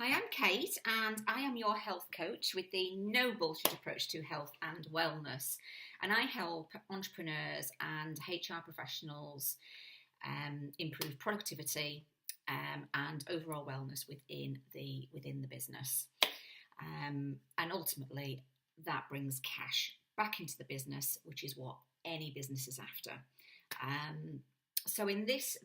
Hi, I'm Kate, and I am your health coach with the no bullshit approach to health and wellness. And I help entrepreneurs and HR professionals improve productivity and overall wellness within the business. And ultimately, that brings cash back into the business, which is what any business is after. So in this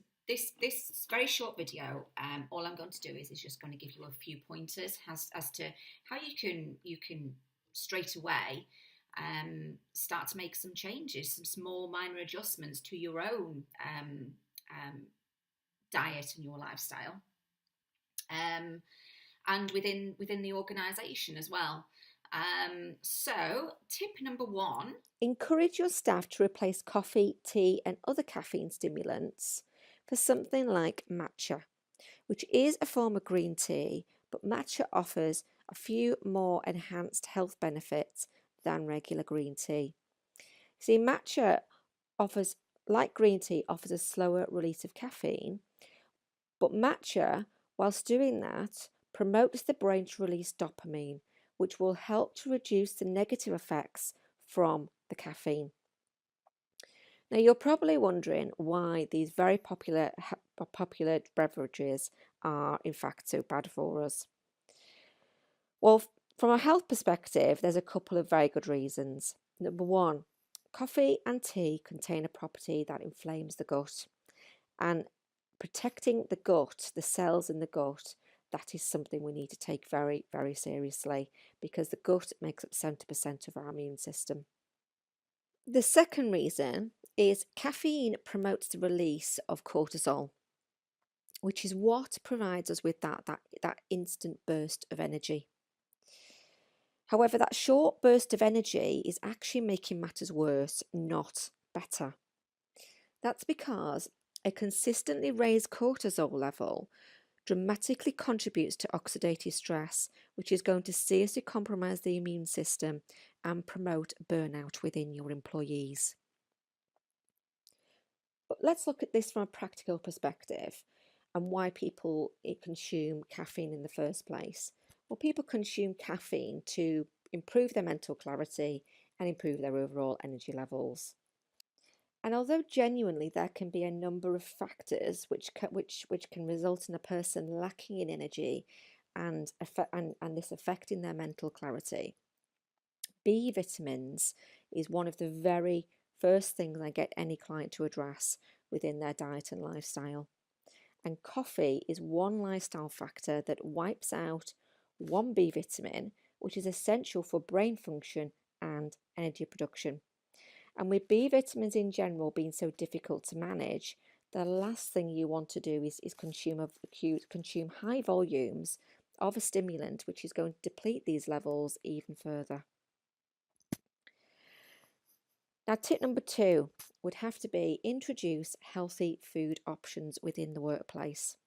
very short video, all I'm going to do is just going to give you a few pointers as to how you can straight away start to make some changes, some small minor adjustments to your own diet and your lifestyle, um, and within the organisation as well. So tip number one: Encourage your staff to replace coffee, tea, and other caffeine stimulants for something like matcha, which is a form of green tea, but matcha offers a few more enhanced health benefits than regular green tea. See, matcha offers, like green tea, offers a slower release of caffeine, but matcha, whilst doing that, promotes the brain to release dopamine, which will help to reduce the negative effects from the caffeine. Now, you're probably wondering why these very popular beverages are in fact so bad for us. Well, from a health perspective, there's a couple of very good reasons. Number one, coffee and tea contain a property that inflames the gut, and protecting the gut, the cells in the gut, that is something we need to take very, very seriously because the gut makes up 70% of our immune system. The second reason is caffeine promotes the release of cortisol, which is what provides us with that instant burst of energy. However, that short burst of energy is actually making matters worse, not better. That's because a consistently raised cortisol level dramatically contributes to oxidative stress, which is going to seriously compromise the immune system and promote burnout within your employees. But let's look at this from a practical perspective and why people consume caffeine in the first place. Well, people consume caffeine to improve their mental clarity and improve their overall energy levels. And although genuinely there can be a number of factors which can result in a person lacking in energy and this affecting their mental clarity, B vitamins is one of the very first things I get any client to address within their diet and lifestyle. And coffee is one lifestyle factor that wipes out one B vitamin, which is essential for brain function and energy production. And with B vitamins in general being so difficult to manage, the last thing you want to do is consume high volumes of a stimulant, which is going to deplete these levels even further. Now, tip number 2 would have to be introduce healthy food options within the workplace.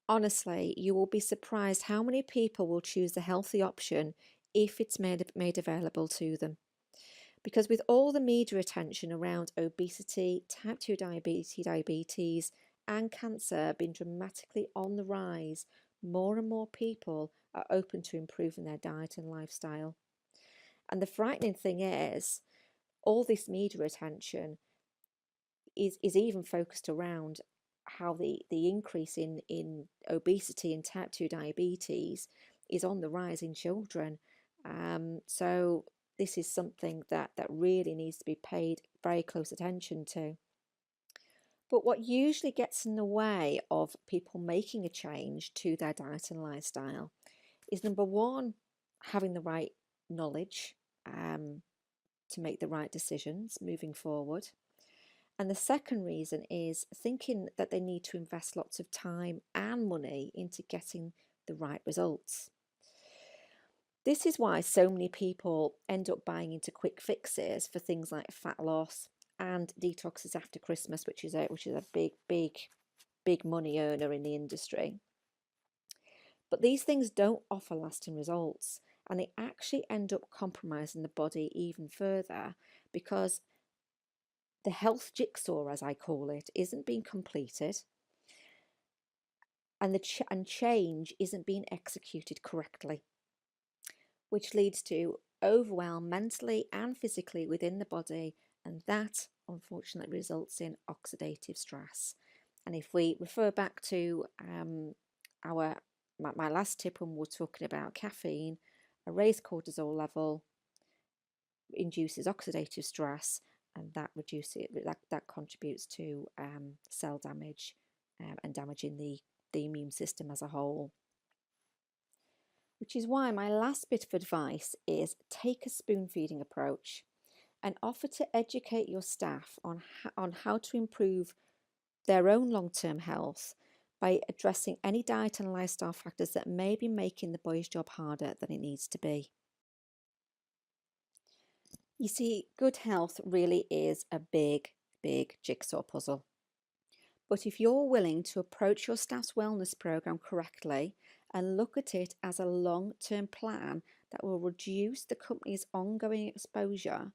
Honestly, you will be surprised how many people will choose the healthy option if it's made available to them. Because with all the media attention around obesity, type 2 diabetes, and cancer being dramatically on the rise, more and more people are open to improving their diet and lifestyle. And the frightening thing is, all this media attention is even focused around how the increase in obesity and type 2 diabetes is on the rise in children. So this is something that really needs to be paid very close attention to. But what usually gets in the way of people making a change to their diet and lifestyle is number one, having the right knowledge to make the right decisions moving forward. And the second reason is thinking that they need to invest lots of time and money into getting the right results. This is why so many people end up buying into quick fixes for things like fat loss and detoxes after Christmas, which is a big money earner in the industry. But these things don't offer lasting results, and they actually end up compromising the body even further because the health jigsaw, as I call it, isn't being completed. and change isn't being executed correctly, which leads to overwhelm mentally and physically within the body, and that unfortunately results in oxidative stress. And if we refer back to my last tip when we were talking about caffeine, a raised cortisol level induces oxidative stress, and that contributes to cell damage and damaging the immune system as a whole. Which is why my last bit of advice is take a spoon feeding approach and offer to educate your staff on how to improve their own long-term health by addressing any diet and lifestyle factors that may be making the boys' job harder than it needs to be. You see, good health really is a big, big jigsaw puzzle. But if you're willing to approach your staff's wellness program correctly and look at it as a long-term plan that will reduce the company's ongoing exposure,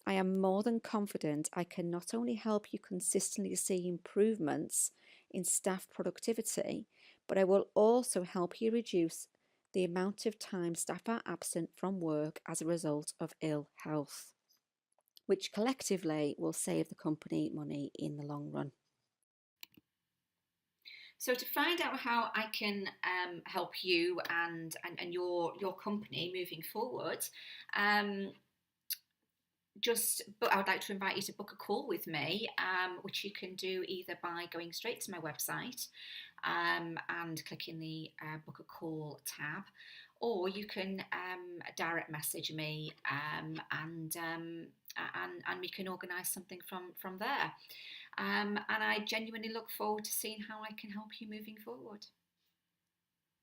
I am more than confident I can not only help you consistently see improvements in staff productivity, but I will also help you reduce the amount of time staff are absent from work as a result of ill health, which collectively will save the company money in the long run. So to find out how I can help you and your company moving forward, but I would like to invite you to book a call with me, which you can do either by going straight to my website and clicking the book a call tab, or you can direct message me and we can organise something from there. And I genuinely look forward to seeing how I can help you moving forward.